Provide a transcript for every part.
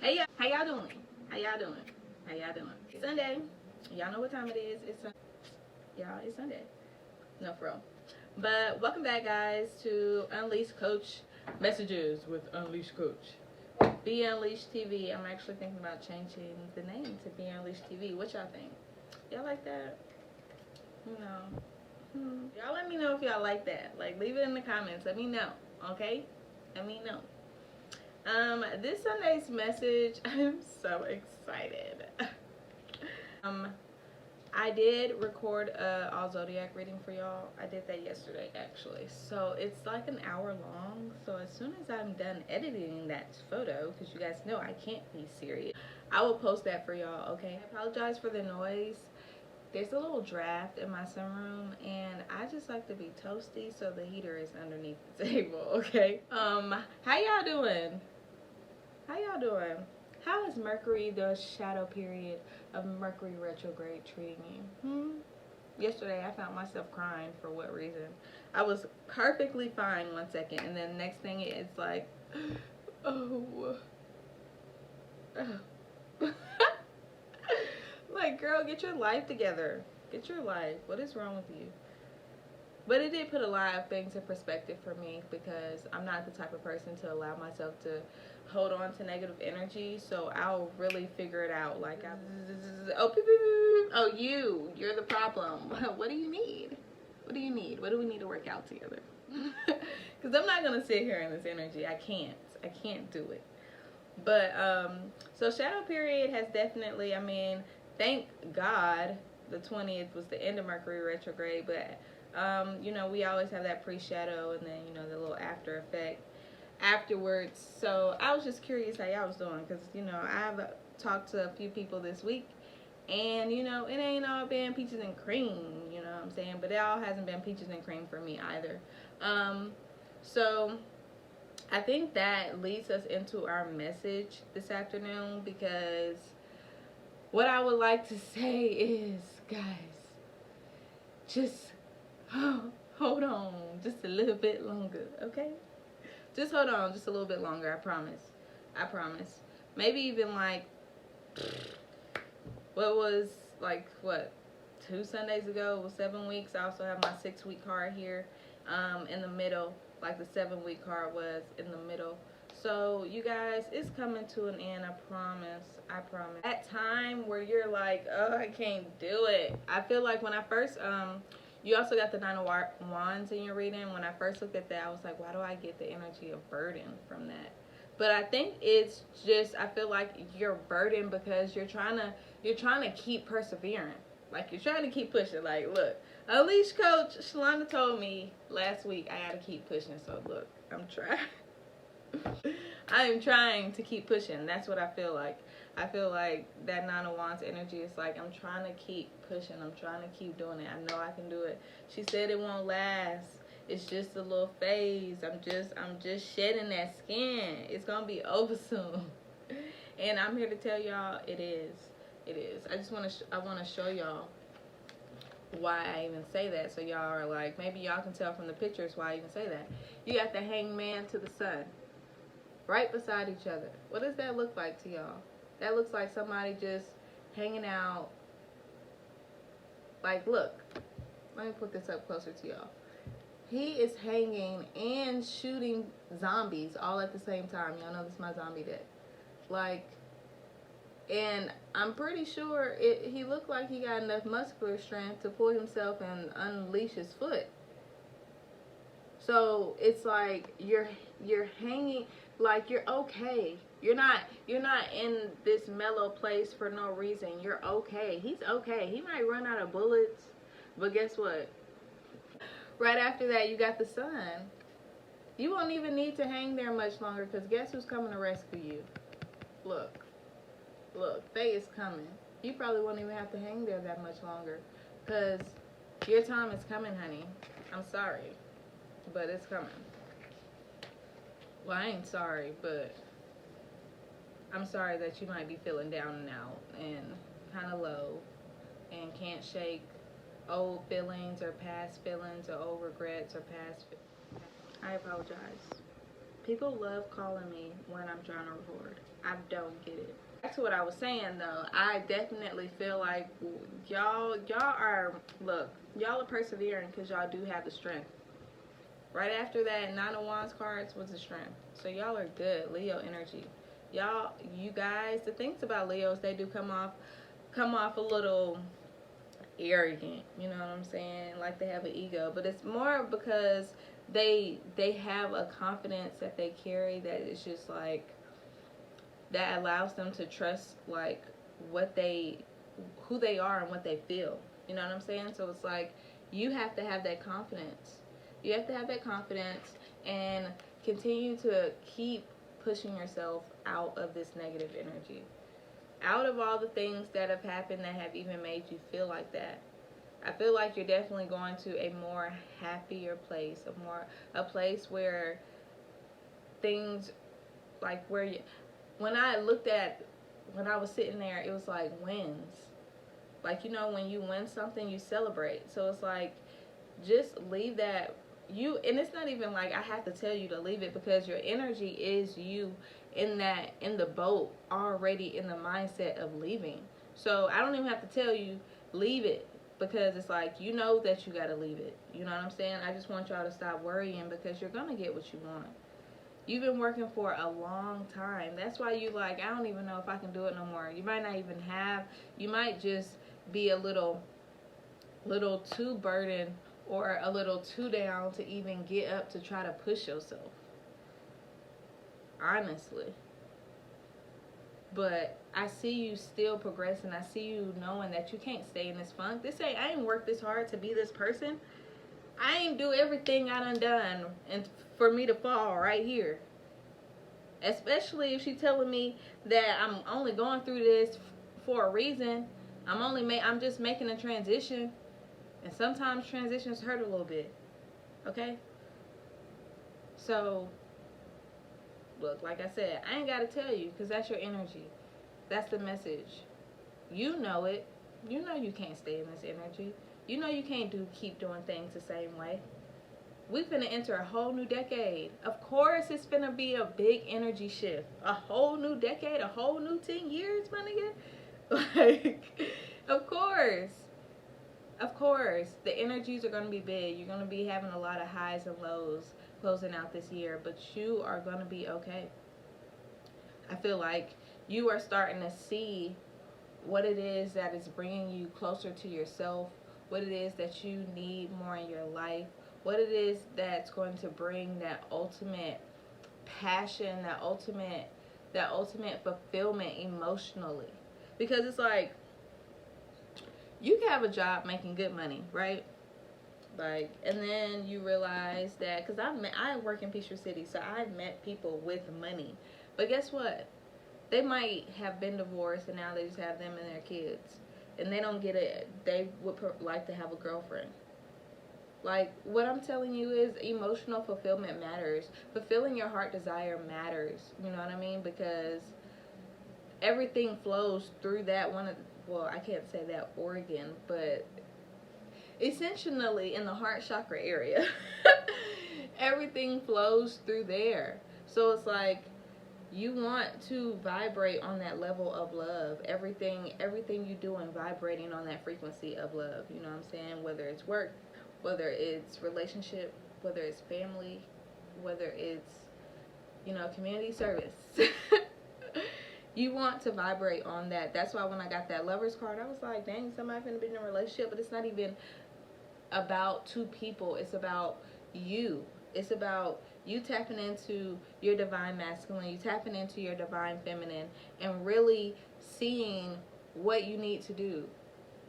Hey y'all, how y'all doing? How y'all doing? How y'all doing? It's Sunday. Y'all know what time it is. It's y'all, it's Sunday. No, for real. But welcome back, guys, to Unleashed Coach Messages with Unleashed Coach. Be Unleashed TV. I'm actually thinking about changing the name to Be Unleashed TV. What y'all think? Y'all like that? Y'all let me know if y'all like that. Like, leave it in the comments. Let me know. Okay? Let me know. This Sunday's message, I'm so excited. I did record a all Zodiac reading for y'all. I did that yesterday, actually. So it's like an hour long. So as soon as I'm done editing that photo, because you guys know I can't be serious, I will post that for y'all, okay? I apologize for the noise. There's a little draft in my sunroom, and I just like to be toasty, so the heater is underneath the table, okay? How y'all doing? How y'all doing? How is Mercury, the shadow period of Mercury retrograde, treating you? Yesterday, I found myself crying for what reason? I was perfectly fine 1 second, and then the next thing it's like, oh. Like, girl, get your life together. Get your life. What is wrong with you? But it did put a lot of things in perspective for me, because I'm not the type of person to allow myself to hold on to negative energy. So I'll really figure it out. Like, you're the problem. What do you need? What do you need? What do we need to work out together? Because I'm not going to sit here in this energy. I can't do it. But, so shadow period has definitely, I mean, thank God the 20th was the end of Mercury retrograde, but you know, we always have that pre-shadow and then, you know, the little after effect afterwards. So I was just curious how y'all was doing, because, you know, I've talked to a few people this week, and, you know, it ain't all been peaches and cream, you know what I'm saying? But it all hasn't been peaches and cream for me either. So I think that leads us into our message this afternoon, because what I would like to say is, guys, just hold on just a little bit longer, okay? Just hold on just a little bit longer, I promise. I promise. Maybe even like, what, 2 Sundays ago? It was 7 weeks. I also have my 6-week card here in the middle, like the 7-week card was in the middle. So you guys, it's coming to an end, I promise. I promise. That time where you're like, oh, I can't do it. I feel like when I first, you also got the 9 of Wands in your reading. When I first looked at that, I was like, why do I get the energy of burden from that? But I think it's just, I feel like you're burdened because you're trying to keep persevering. Like, you're trying to keep pushing. Like, look, Unleashed Coach Shalonda told me last week I gotta keep pushing. So look, I'm trying. I am trying to keep pushing. That's what I feel like. I feel like that 9 of Wands energy is like, I'm trying to keep pushing. I'm trying to keep doing it. I know I can do it. She said it won't last. It's just a little phase. I'm just shedding that skin. It's gonna be over soon. And I'm here to tell y'all it is. It is. I want to show y'all why I even say that. So y'all are like, maybe y'all can tell from the pictures why I even say that. You got the Hangman to the Sun right beside each other. What does that look like to y'all? That looks like somebody just hanging out. Like, look. Let me put this up closer to y'all. He is hanging and shooting zombies all at the same time. Y'all know this is my zombie deck. Like, and I'm pretty sure he looked like he got enough muscular strength to pull himself and unleash his foot. So it's like you're hanging, like you're okay. You're not in this mellow place for no reason. You're okay. He's okay. He might run out of bullets, but guess what? Right after that, you got the Sun. You won't even need to hang there much longer, because guess who's coming to rescue you? Look, Faye is coming. You probably won't even have to hang there that much longer, because your time is coming, honey. I'm sorry, but it's coming. Well, I ain't sorry, but I'm sorry that you might be feeling down and out and kind of low and can't shake old feelings or past feelings or old regrets or past. I apologize. People love calling me when I'm trying to record. I don't get it. Back to what I was saying though, I definitely feel like y'all are, look, y'all are persevering because y'all do have the strength. Right after that, Nine of Wands cards was the strength. So y'all are good, Leo energy. Y'all, you guys, the things about Leos, they do come off a little arrogant, you know what I'm saying? Like they have an ego, but it's more because they have a confidence that they carry that is just like, that allows them to trust like who they are and what they feel. You know what I'm saying? So it's like you have to have that confidence. You have to have that confidence and continue to keep pushing yourself out of this negative energy. Out of all the things that have happened that have even made you feel like that, I feel like you're definitely going to a more happier place, a place where things like where you, when I was sitting there, it was like wins. Like, you know, when you win something, you celebrate. So it's like, just leave that. And it's not even like I have to tell you to leave it, because your energy is you in the boat, already in the mindset of leaving. So I don't even have to tell you, leave it, because it's like, you know that you got to leave it. You know what I'm saying? I just want y'all to stop worrying, because you're going to get what you want. You've been working for a long time. That's why you like, I don't even know if I can do it no more. You might not even have, you might just be a little too burdened or a little too down to even get up to try to push yourself. Honestly. But I see you still progressing. I see you knowing that you can't stay in this funk. I ain't worked this hard to be this person. I ain't do everything I done and for me to fall right here. Especially if she's telling me that I'm only going through this for a reason. I'm just making a transition. And sometimes transitions hurt a little bit. Okay? So, look, like I said, I ain't got to tell you, because that's your energy. That's the message. You know it. You know you can't stay in this energy. You know you can't keep doing things the same way. We finna enter a whole new decade. Of course it's finna be a big energy shift. A whole new decade, a whole new 10 years, my nigga. Like, of course. Of course. The energies are gonna be big. You're gonna be having a lot of highs and lows closing out this year, but you are gonna be okay. I feel like you are starting to see what it is that is bringing you closer to yourself, what it is that you need more in your life, what it is that's going to bring that ultimate passion, that ultimate fulfillment emotionally. Because it's like, you can have a job making good money, right? Like, and then you realize that, because I work in Peachtree City, so I've met people with money. But guess what? They might have been divorced and now they just have them and their kids. And they don't get it. They would like to have a girlfriend. Like, what I'm telling you is emotional fulfillment matters. Fulfilling your heart desire matters. You know what I mean? Because everything flows through that well, I can't say that organ, but essentially in the heart chakra area. Everything flows through there. So it's like, you want to vibrate on that level of love. Everything you do and vibrating on that frequency of love. You know what I'm saying? Whether it's work, whether it's relationship, whether it's family, whether it's, you know, community service. You want to vibrate on that. That's why when I got that Lover's card, I was like, dang, somebody finna be in a relationship. But it's not even about two people. It's about you. It's about you tapping into your divine masculine, you tapping into your divine feminine, and really seeing what you need to do.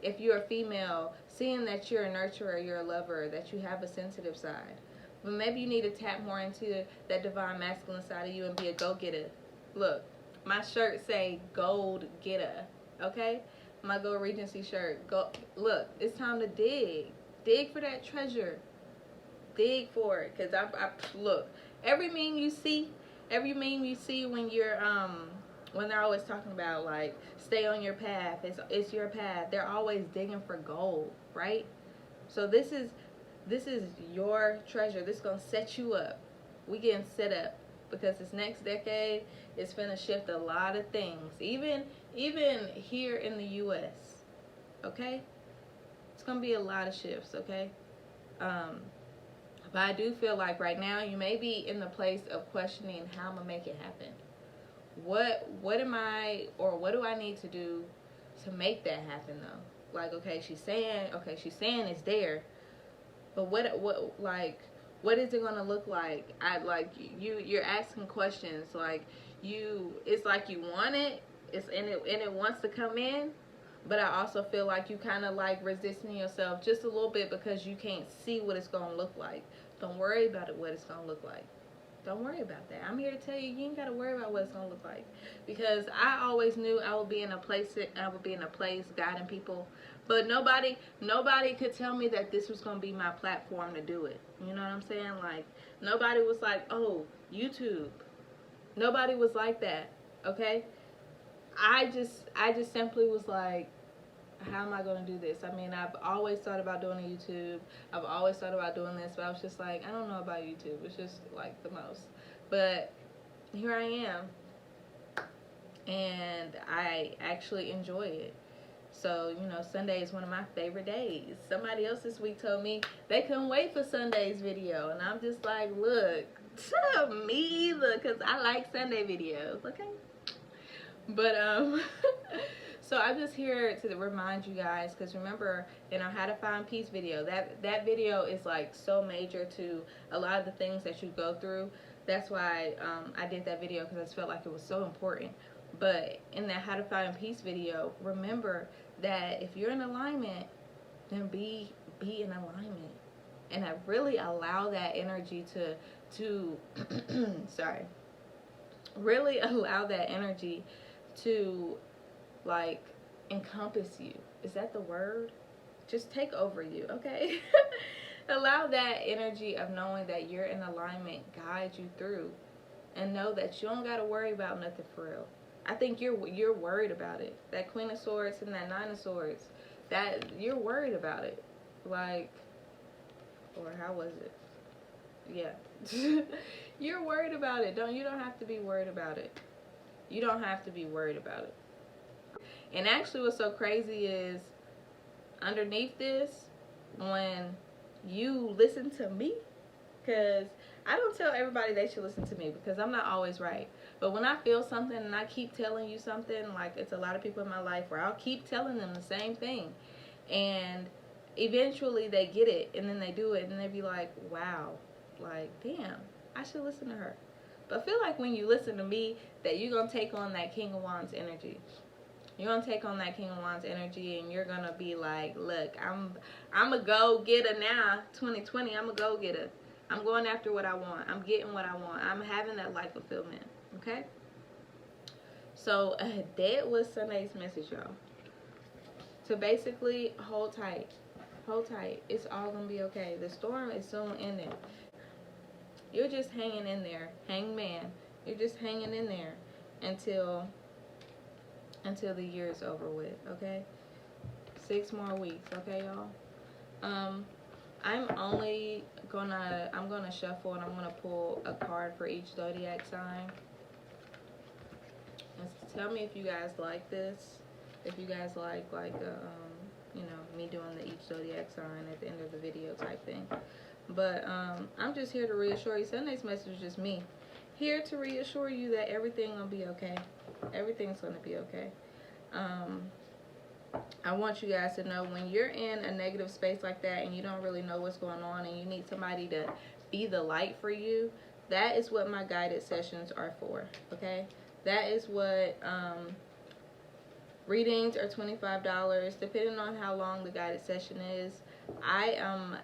If you're a female, seeing that you're a nurturer, you're a lover, that you have a sensitive side. But maybe you need to tap more into that divine masculine side of you and be a go-getter. Look, my shirt say gold getter, okay? My Go Regency shirt. Look, it's time to dig. Dig for that treasure. Dig for it, because I look, every meme you see when you're when they're always talking about like stay on your path, it's your path, they're always digging for gold, right? So this is your treasure. This is gonna set you up. We getting set up. because this next decade is finna shift a lot of things, even here in the U.S. Okay, it's gonna be a lot of shifts. Okay, but I do feel like right now you may be in the place of questioning how I'm gonna make it happen. What am I, or what do I need to do to make that happen though? Like, okay, she's saying it's there, but what is it gonna look like? You're asking questions, like it's like you want it, and it wants to come in, but I also feel like you kind of like resisting yourself just a little bit because you can't see what it's gonna look like. Don't worry about it, what it's gonna look like. Don't worry about that. I'm here to tell you, you ain't gotta worry about what it's gonna look like, because I always knew I would be in a place guiding people, but nobody could tell me that this was gonna be my platform to do it. You know what I'm saying? Like, nobody was like, oh, YouTube. Nobody was like that. Okay, I just simply was like, how am I going to do this? I mean, I've always thought about doing a YouTube. I've always thought about doing this, but I was just like, I don't know about YouTube. It's just like the most. But here I am, and I actually enjoy it. So, you know, Sunday is one of my favorite days. Somebody else this week told me they couldn't wait for Sunday's video, and I'm just like, look, me either, because I like Sunday videos, okay? But, so I'm just here to remind you guys, because remember in our How to Find Peace video, that video is like so major to a lot of the things that you go through. That's why I did that video, because I just felt like it was so important. But in that How to Find Peace video, remember that if you're in alignment, then be in alignment, and I really allow that energy to sorry, really allow that energy to like encompass you. Is that the word? Just take over you, okay? Allow that energy of knowing that you're in alignment guide you through, and know that you don't got to worry about nothing for real. I think you're worried about it. That Queen of Swords and that Nine of Swords, that you're worried about it. Like, or how was it? Yeah. You're worried about it. You don't have to be worried about it. You don't have to be worried about it. And actually what's so crazy is, underneath this, when you listen to me, because I don't tell everybody they should listen to me, because I'm not always right. But when I feel something and I keep telling you something, like it's a lot of people in my life where I'll keep telling them the same thing, and eventually they get it, and then they do it, and they be like, wow, like, damn, I should listen to her. But I feel like when you listen to me, that you're going to take on that King of Wands energy. You're going to take on that King of Wands energy, and you're going to be like, look, I'm a go-getter now, 2020, I'm a go-getter. I'm going after what I want. I'm getting what I want. I'm having that life fulfillment, okay? So that was Sunday's message, y'all. So basically, hold tight. Hold tight. It's all going to be okay. The storm is soon ending. You're just hanging in there. Hangman. You're just hanging in there until the year is over with, okay? 6 more weeks, okay, y'all? I'm gonna shuffle, and I'm gonna pull a card for each zodiac sign. And tell me if you guys like this. If you guys like you know, me doing each zodiac sign at the end of the video type thing. But I'm just here to reassure you. Sunday's message is just me here to reassure you that everything's gonna be okay. Everything's gonna be okay. I want you guys to know, when you're in a negative space like that and you don't really know what's going on and you need somebody to be the light for you, that is what my guided sessions are for, okay? That is what readings are $25, depending on how long the guided session is. I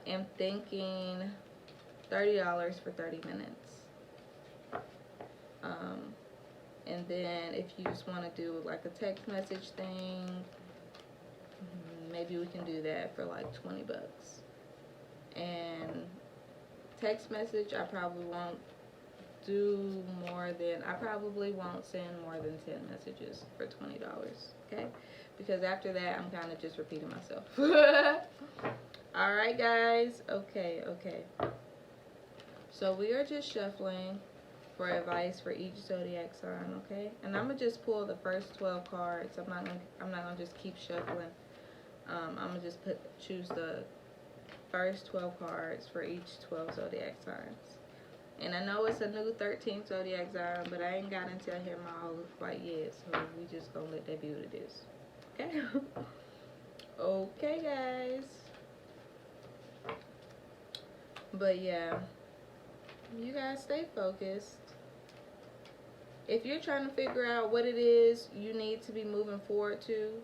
am thinking $30 for 30 minutes. And then if you just want to do like a text message thing, maybe we can do that for like 20 bucks. And text message, I probably won't do more than, I probably won't send more than 10 messages for $20, okay? Because after that, I'm kind of just repeating myself. Alright, guys. Okay. So we are just shuffling. for advice for each zodiac sign, okay? And I'm gonna just pull the first 12 cards. I'm not gonna just keep shuffling. I'm gonna just choose the first 12 cards for each 12 zodiac signs. And I know it's a new 13th zodiac sign, but I ain't got until him all quite yet, so we just gonna let that be what it is. Okay? Okay, guys. But yeah, you guys stay focused. If you're trying to figure out what it is you need to be moving forward to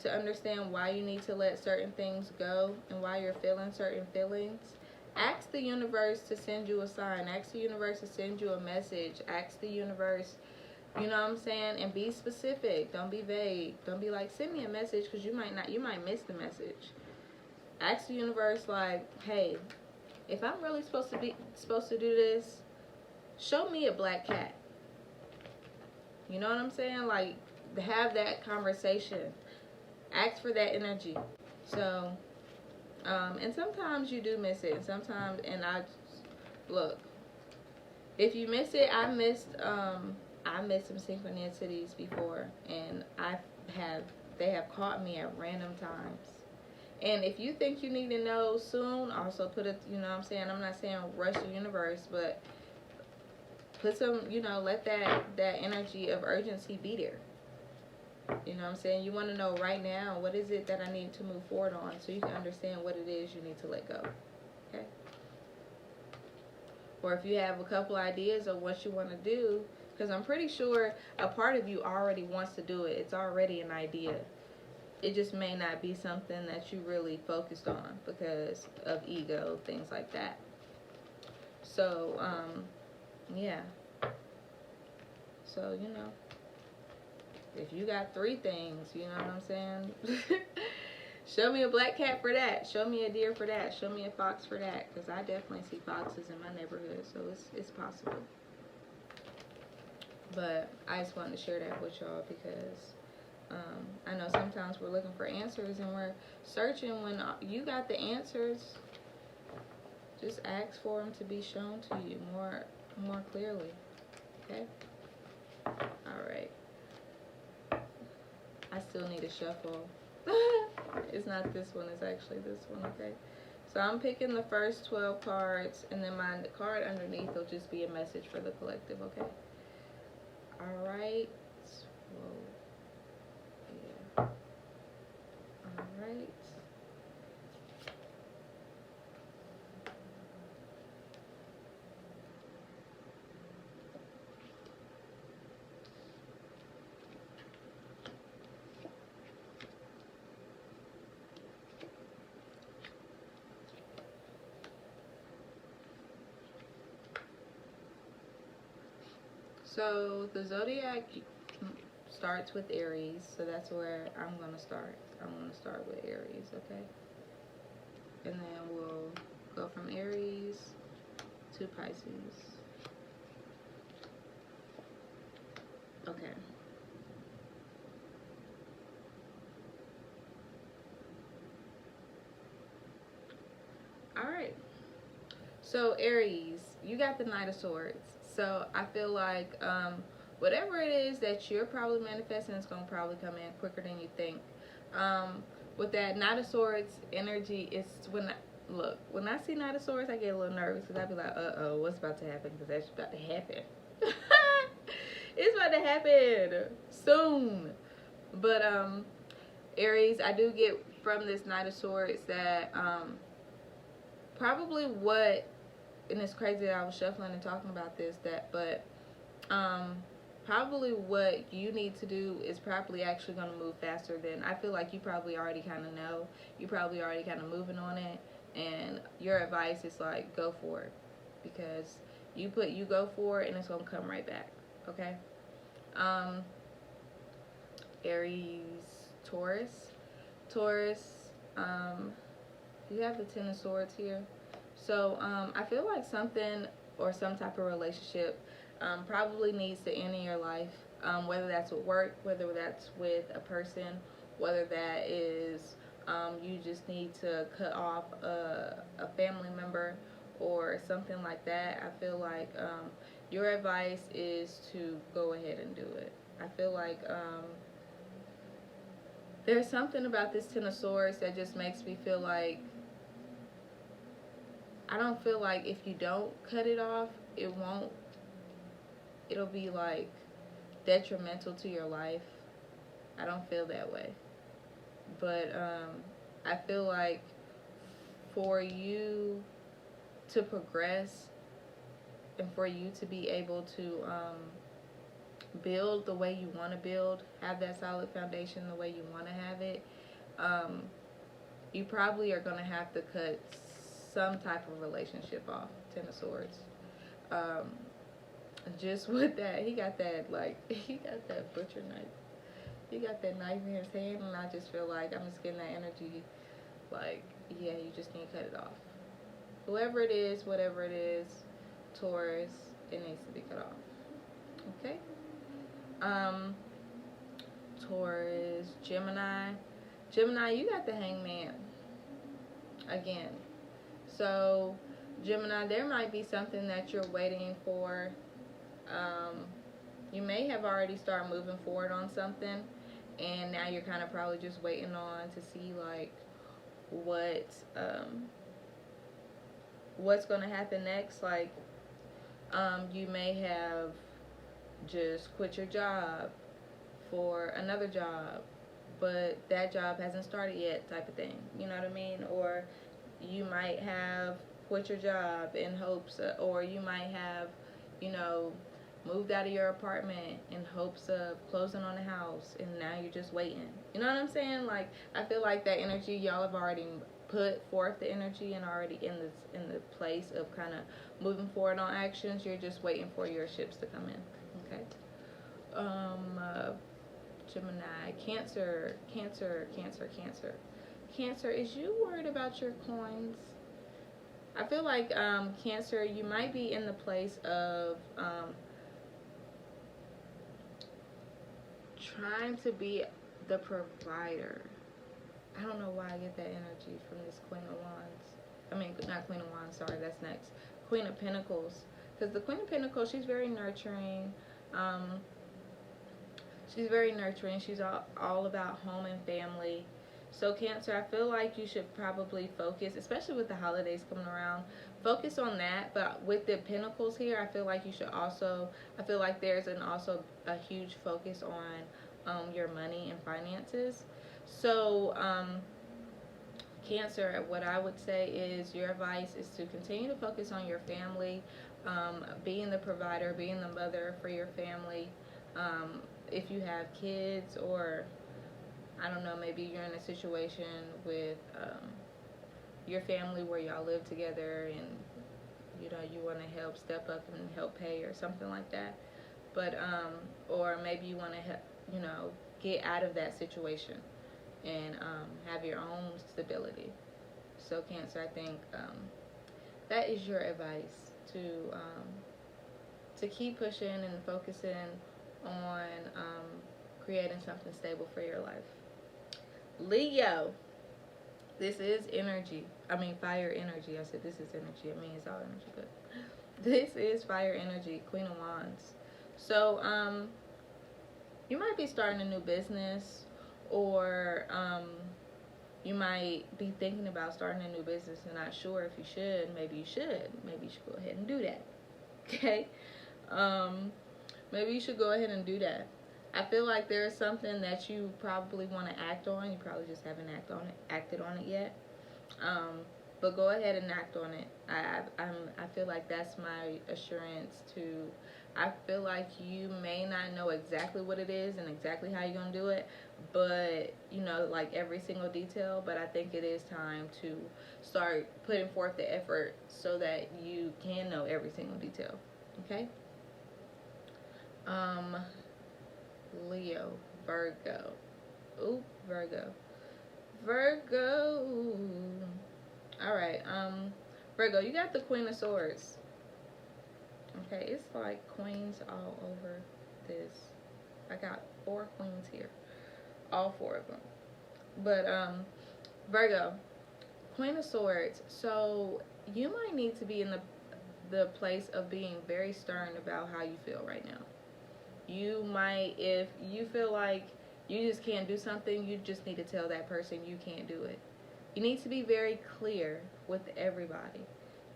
understand why you need to let certain things go and why you're feeling certain feelings, ask the universe to send you a sign. Ask the universe to send you a message. Ask the universe, you know what I'm saying? And be specific. Don't be vague. Don't be like, send me a message, because you might miss the message. Ask the universe, like, hey, if I'm really supposed to do this, show me a black cat. You know what I'm saying? Like, have that conversation. Ask for that energy. So, and sometimes you do miss it. Sometimes, and look, if you miss it, I missed some synchronicities before, and they have caught me at random times. And if you think you need to know soon, also put it, you know what I'm saying? I'm not saying rush the universe, but put some, let that energy of urgency be there. You know what I'm saying? You want to know right now, what is it that I need to move forward on, so you can understand what it is you need to let go. Okay? Or if you have a couple ideas of what you want to do, because I'm pretty sure a part of you already wants to do it. It's already an idea. It just may not be something that you really focused on because of ego, things like that. So, yeah. So, if you got 3 things, you know what I'm saying? Show me a black cat for that. Show me a deer for that. Show me a fox for that. Because I definitely see foxes in my neighborhood, so it's possible. But I just wanted to share that with y'all because I know sometimes we're looking for answers and we're searching. When you got the answers, just ask for them to be shown to you more clearly. Okay? Alright. I still need to shuffle. It's not this one, it's actually this one, okay? So I'm picking the first 12 cards, and then my card underneath will just be a message for the collective, okay? Alright. Whoa. Yeah. Alright. So the Zodiac starts with Aries, so that's where I'm going to start. I'm going to start with Aries, okay? And then we'll go from Aries to Pisces. Okay. Alright. So Aries, you got the Knight of Swords. So I feel like whatever it is that you're probably manifesting is going to probably come in quicker than you think. With that Knight of Swords energy, it's when I see Knight of Swords, I get a little nervous because I be like, uh-oh, what's about to happen? Because that's about to happen. It's about to happen soon. But Aries, I do get from this Knight of Swords that probably what, and it's crazy that I was shuffling and talking about this, but probably what you need to do is probably actually going to move faster than, I feel like you probably already kind of know. You probably already kind of moving on it, and your advice is like, go for it, because you go for it and it's going to come right back, okay? Aries, Taurus, you have the Ten of Swords here. So I feel like something or some type of relationship probably needs to end in your life, whether that's with work, whether that's with a person, whether that is you just need to cut off a family member or something like that. I feel like your advice is to go ahead and do it. I feel like there's something about this Ten of Swords that just makes me feel like, I don't feel like if you don't cut it off, it'll be like detrimental to your life. I don't feel that way. But I feel like for you to progress and for you to be able to build the way you want to build, have that solid foundation the way you want to have it, you probably are going to have to cut some type of relationship off. Ten of Swords. Just with that, he got that butcher knife. He got that knife in his hand, and I just feel like I'm just getting that energy. Like, yeah, you just need to cut it off. Whoever it is, whatever it is, Taurus, it needs to be cut off. Okay? Taurus, Gemini. Gemini, you got the Hangman. Again. So, Gemini, there might be something that you're waiting for. You may have already started moving forward on something, and now you're kind of probably just waiting on to see like what's going to happen next. Like you may have just quit your job for another job, but that job hasn't started yet, type of thing, you know what I mean? Or you might have quit your job in hopes or you might have, you know, moved out of your apartment in hopes of closing on a house, and now you're just waiting. You know what I'm saying? Like, I feel like that energy, y'all have already put forth the energy and already in the place of kind of moving forward on actions. You're just waiting for your ships to come in. Okay. Gemini, Cancer. Cancer, is you worried about your coins? I feel like Cancer, you might be in the place of trying to be the provider. I don't know why I get that energy from this Queen of Wands. I mean, not Queen of Wands, sorry, that's next. Queen of Pentacles. Because the Queen of Pentacles, she's very nurturing. She's very nurturing. She's all about home and family. So Cancer, I feel like you should probably focus, especially with the holidays coming around, focus on that. But with the Pentacles here, I feel like you should also, I feel like there's also a huge focus on your money and finances. So Cancer, what I would say is your advice is to continue to focus on your family, being the provider, being the mother for your family. If you have kids, or I don't know, maybe you're in a situation with your family where y'all live together and you know you want to help step up and help pay or something like that. But or maybe you want to help, you know, get out of that situation and have your own stability. So Cancer, I think that is your advice, to keep pushing and focusing on creating something stable for your life. Leo, this is energy. I mean, fire energy. I said this is energy. I mean, it's all energy, but this is fire energy, Queen of Wands. So you might be starting a new business, or you might be thinking about starting a new business and not sure if you should. Maybe you should. Maybe you should go ahead and do that. Okay? Maybe you should go ahead and do that. I feel like there is something that you probably want to act on. You probably just haven't acted on it yet. But go ahead and act on it. I feel like that's my assurance to. I feel like you may not know exactly what it is and exactly how you're going to do it, but, you know, like every single detail. But I think it is time to start putting forth the effort so that you can know every single detail. Okay? Leo, Virgo. Ooh, Virgo. Alright, Virgo, you got the Queen of Swords. Okay, it's like queens all over this. I got 4 queens here. All 4 of them. But, Virgo, Queen of Swords. So, you might need to be in the place of being very stern about how you feel right now. You might, if you feel like you just can't do something, you just need to tell that person you can't do it. You need to be very clear with everybody.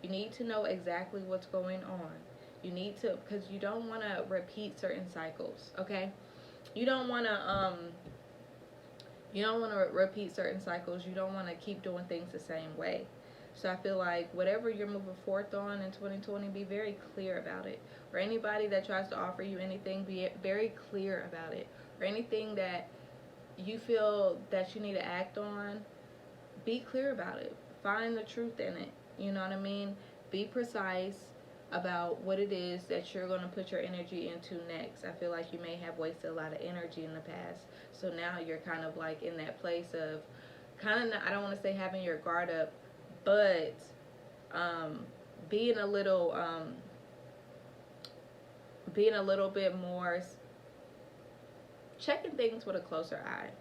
You need to know exactly what's going on. You need to, because you don't want to repeat certain cycles, okay? You don't want to repeat certain cycles. You don't want to keep doing things the same way. So I feel like whatever you're moving forth on in 2020, be very clear about it. Or anybody that tries to offer you anything, be very clear about it. Or anything that you feel that you need to act on, be clear about it. Find the truth in it. You know what I mean? Be precise about what it is that you're going to put your energy into next. I feel like you may have wasted a lot of energy in the past. So now you're kind of like in that place of kind of, I don't want to say having your guard up, but being a little bit more, checking things with a closer eye.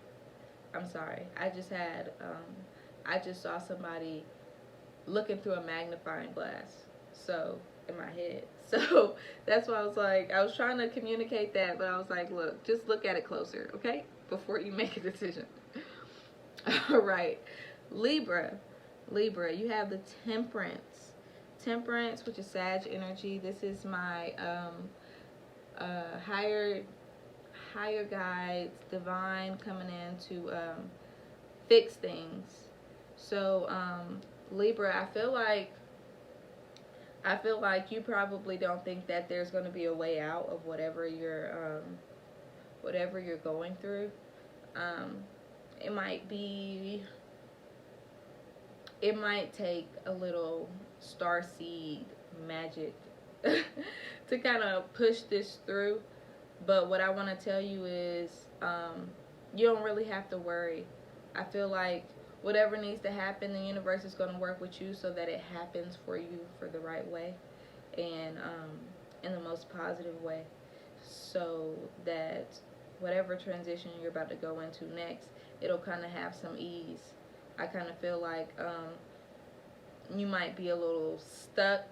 I'm sorry. I just saw somebody looking through a magnifying glass. So, in my head. So, that's why I was trying to communicate that, but I was like, look, just look at it closer, okay? Before you make a decision. All right. Libra, you have the Temperance. Temperance, which is Sag energy. This is my higher guides, divine coming in to fix things. So Libra, I feel like you probably don't think that there's going to be a way out of whatever you're going through. It might take a little starseed magic to kind of push this through. But what I want to tell you is you don't really have to worry. I feel like whatever needs to happen, the universe is going to work with you so that it happens for you for the right way and in the most positive way, so that whatever transition you're about to go into next, it'll kind of have some ease. I kind of feel like you might be a little stuck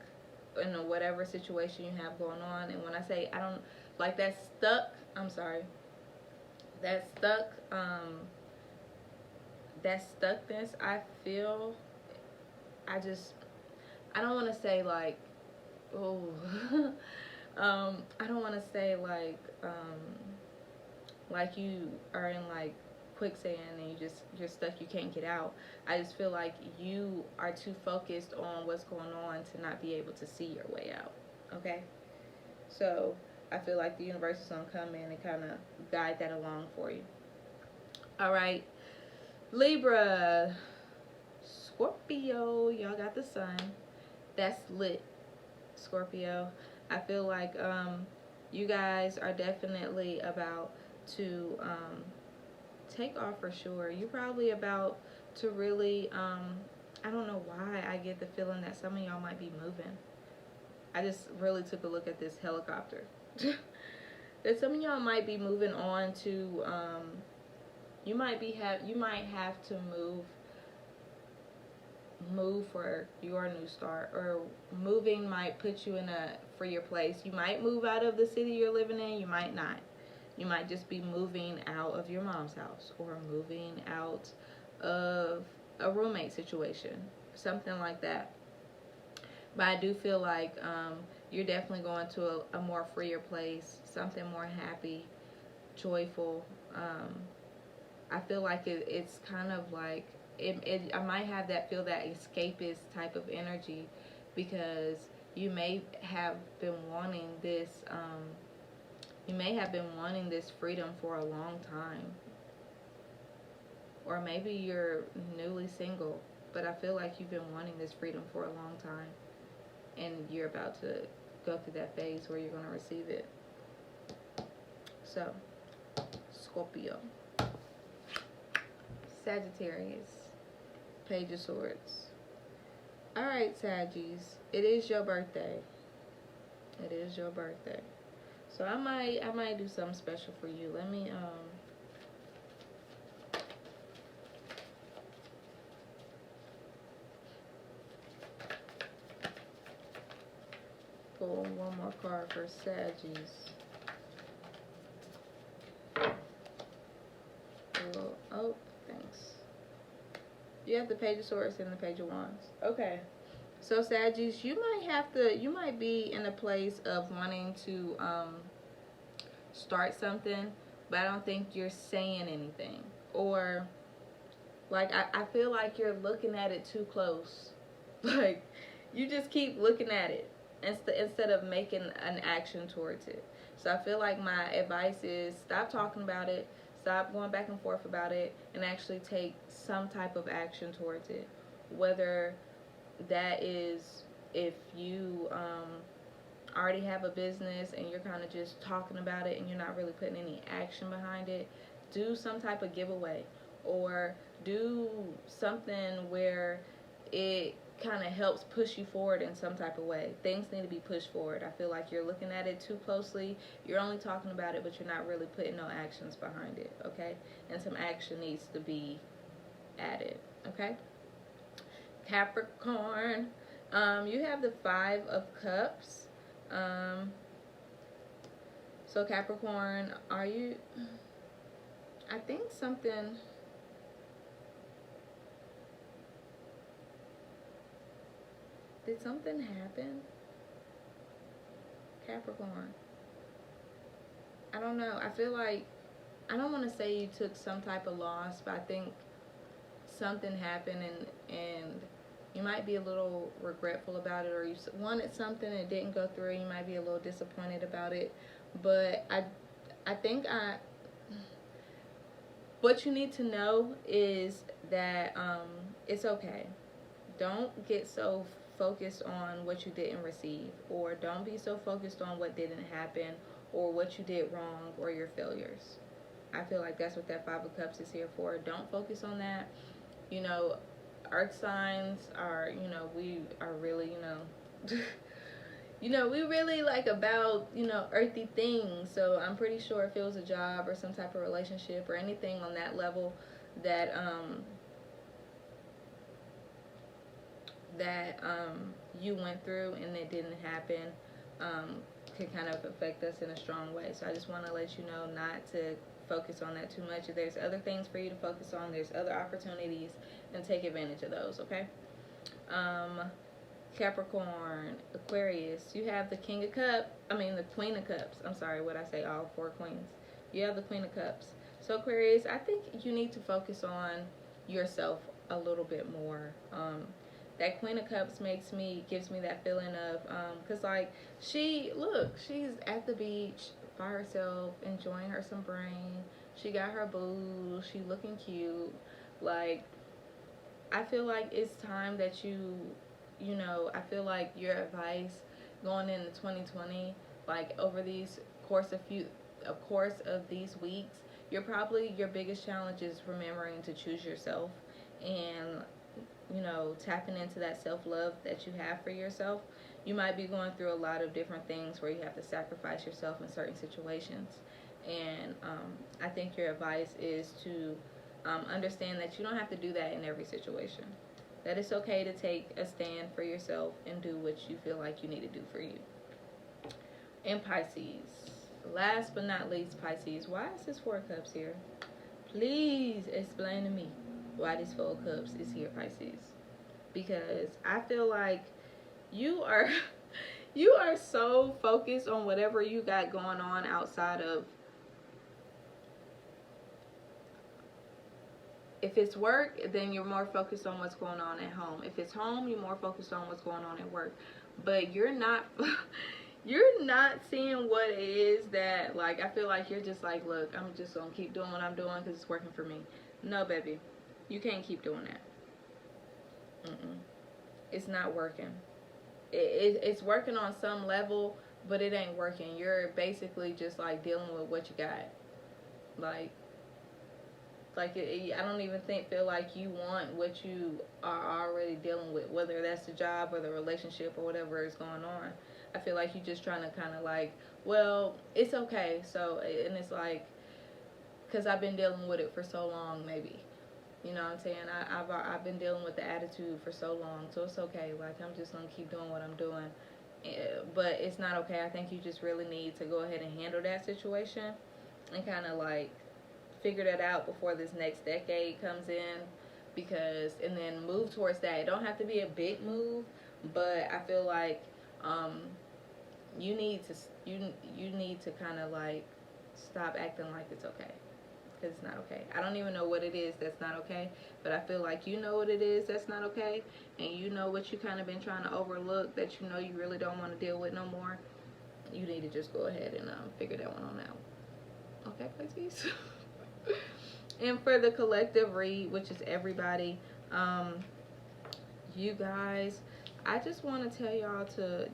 in whatever situation you have going on. And when I say I don't like that stuck, I'm sorry. That stuckness, I feel, I don't want to say like, oh, I don't want to say like you are in like quicksand and you're stuck, you can't get out. I just feel like you are too focused on what's going on to not be able to see your way out, okay? So I feel like the universe is going to come in and kind of guide that along for you. All right. Libra, Scorpio, y'all got the sun. That's lit, Scorpio. I feel like you guys are definitely about to take off for sure. You're probably about to really, I don't know why I get the feeling that some of y'all might be moving. I just really took a look at this helicopter. That some of y'all might be moving on to, you might have to move for your new start, or moving might put you in a freer place. You might move out of the city you're living in, you might not. You might just be moving out of your mom's house or moving out of a roommate situation, something like that. But I do feel like you're definitely going to a more freer place, something more happy, joyful. I feel like it's kind of like, I might have that escapist type of energy, because you may have been wanting this, freedom for a long time. Or maybe you're newly single, but I feel like you've been wanting this freedom for a long time. And you're about to go through that phase where you're going to receive it. So, Scorpio. Sagittarius. Page of Swords. Alright, Saggies. It is your birthday. It is your birthday. So I might do something special for you. Let me pull one more card for Saggies. Oh, thanks. You have the Page of Swords and the Page of Wands. Okay. So Saggies, you might be in a place of wanting to start something, but I don't think you're saying anything. Or like I feel like you're looking at it too close. Like you just keep looking at it instead of making an action towards it. So I feel like my advice is stop talking about it, stop going back and forth about it, and actually take some type of action towards it. Whether that is if you already have a business and you're kind of just talking about it and you're not really putting any action behind it, do some type of giveaway or do something where it kind of helps push you forward in some type of way. Things need to be pushed forward. I feel like you're looking at it too closely. You're only talking about it, but you're not really putting no actions behind it, okay? And some action needs to be added, okay? Capricorn, you have the Five of Cups. So Capricorn, are you, I think something, did something happen? Capricorn, I don't know. I feel like, I don't want to say you took some type of loss, but I think something happened and you might be a little regretful about it, or you wanted something and it didn't go through. You might be a little disappointed about it, but I think what you need to know is that it's okay. Don't get so focused on what you didn't receive, or don't be so focused on what didn't happen or what you did wrong or your failures. I feel like that's what that Five of Cups is here for. Don't focus on that. You know, earth signs are, you know, we are really, you know, we really like about, earthy things. So I'm pretty sure if it was a job or some type of relationship or anything on that level that you went through and it didn't happen, could kind of affect us in a strong way. So I just want to let you know not to focus on that too much. There's other things for you to focus on. There's other opportunities, and take advantage of those, okay? Capricorn, Aquarius, you have the Queen of Cups. I'm sorry, what I say, all four queens. You have the Queen of Cups. So Aquarius, I think you need to focus on yourself a little bit more. That Queen of Cups gives me that feeling of, cause like she's at the beach by herself, enjoying her some brain. She got her boo. She looking cute. Like, I feel like it's time that I feel like your advice going into 2020, like over these course of these weeks, your biggest challenge is remembering to choose yourself and tapping into that self-love that you have for yourself. You might be going through a lot of different things where you have to sacrifice yourself in certain situations, and I think your advice is to understand that you don't have to do that in every situation, that it's okay to take a stand for yourself and do what you feel like you need to do for you. And Pisces, last but not least, Pisces, why is this Four of Cups here? Please explain to me why this Four of Cups is here, Pisces. Because I feel like you are so focused on whatever you got going on outside of, if it's work, then you're more focused on what's going on at home. If it's home, you're more focused on what's going on at work. But you're not seeing what it is that, like, I feel like you're just like, look, I'm just gonna keep doing what I'm doing because it's working for me. No, baby, you can't keep doing that. It's not working. It's working on some level, but it ain't working. You're basically just like dealing with what you got. I don't even feel like you want what you are already dealing with, whether that's the job or the relationship or whatever is going on. I feel like you're just trying to kind of like, well, it's okay. So, and it's like, because I've been dealing with it for so long, maybe. You know what I'm saying? I've been dealing with the attitude for so long, so it's okay. Like, I'm just going to keep doing what I'm doing. but it's not okay. I think you just really need to go ahead and handle that situation and kind of like figure that out before this next decade comes in, because and then move towards that. It don't have to be a big move, but I feel like you need to you need to kind of like stop acting like it's okay, because it's not okay. I don't even know what it is that's not okay, but I feel like you know what it is that's not okay, and you know what you kind of been trying to overlook that you know you really don't want to deal with no more. You need to just go ahead and figure that one on out. Okay, Pisces. And for the collective read, which is everybody, you guys, I just want to tell y'all to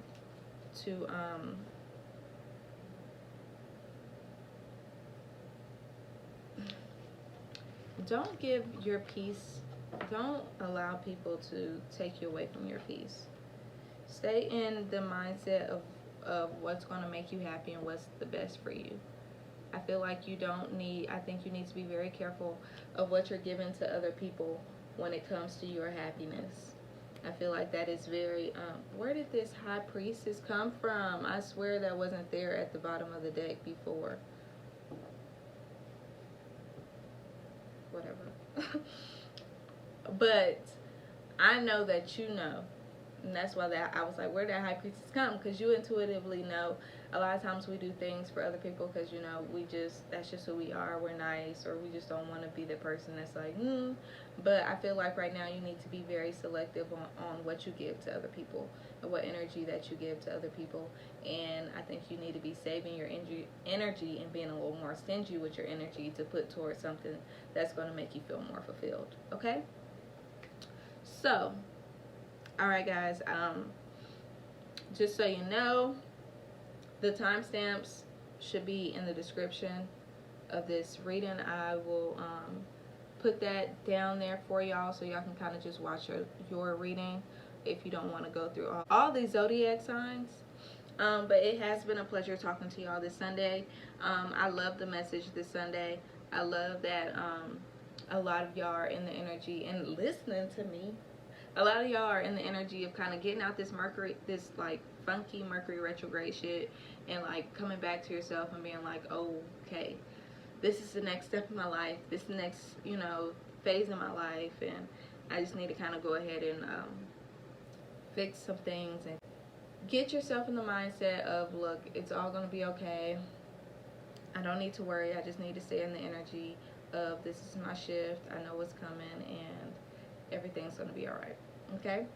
don't give your peace, don't allow people to take you away from your peace. Stay in the mindset of what's going to make you happy and what's the best for you. I feel like you don't need, I think you need to be very careful of what you're giving to other people when it comes to your happiness. I feel like that is very, where did this high priestess come from? I swear that wasn't there at the bottom of the deck before. Whatever. But I know that you know. And that's why I was like, where did that high priestess come? Because you intuitively know. A lot of times we do things for other people because, you know, that's just who we are. We're nice, or we just don't want to be the person that's like, But I feel like right now you need to be very selective on what you give to other people and what energy that you give to other people. And I think you need to be saving your energy and being a little more stingy with your energy to put towards something that's going to make you feel more fulfilled. Okay? So, all right, guys. Just so you know, the timestamps should be in the description of this reading. I will put that down there for y'all so y'all can kind of just watch your reading if you don't want to go through all these zodiac signs. But it has been a pleasure talking to y'all this Sunday. I love the message this Sunday. I love that a lot of y'all are in the energy and listening to me. A lot of y'all are in the energy of kind of getting out this Mercury, this like funky Mercury retrograde shit, and like coming back to yourself and being like, oh, okay, this is the next step in my life. This is the next, you know, phase in my life, and I just need to kind of go ahead and fix some things and get yourself in the mindset of, look, it's all going to be okay. I don't need to worry. I just need to stay in the energy of this is my shift. I know what's coming, and everything's going to be all right. Okay?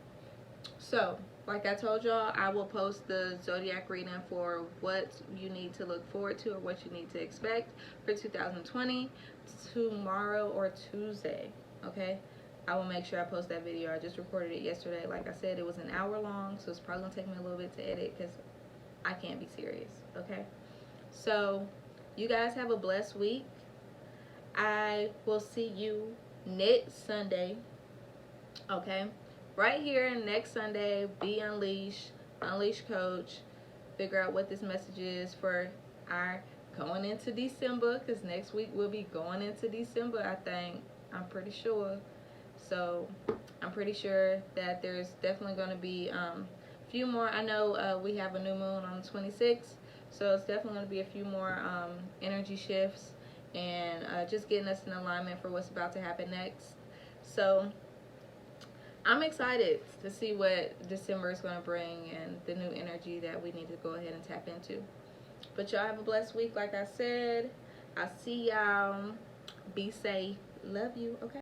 So, like I told y'all, I will post the zodiac reading for what you need to look forward to or what you need to expect for 2020 tomorrow or Tuesday. Okay? I will make sure I post that video. I just recorded it yesterday. Like I said, it was an hour long, so it's probably going to take me a little bit to edit because I can't be serious. Okay? So, you guys have a blessed week. I will see you next Sunday. Okay? Right here next Sunday, be unleashed, unleash coach, figure out what this message is for our going into December, because next week we'll be going into December, I think. I'm pretty sure. So I'm pretty sure that there's definitely going to be a few more. I know we have a new moon on the 26th, so it's definitely going to be a few more energy shifts and just getting us in alignment for what's about to happen next. So I'm excited to see what December is going to bring and the new energy that we need to go ahead and tap into. But y'all have a blessed week, like I said. I'll see y'all. Be safe. Love you. Okay.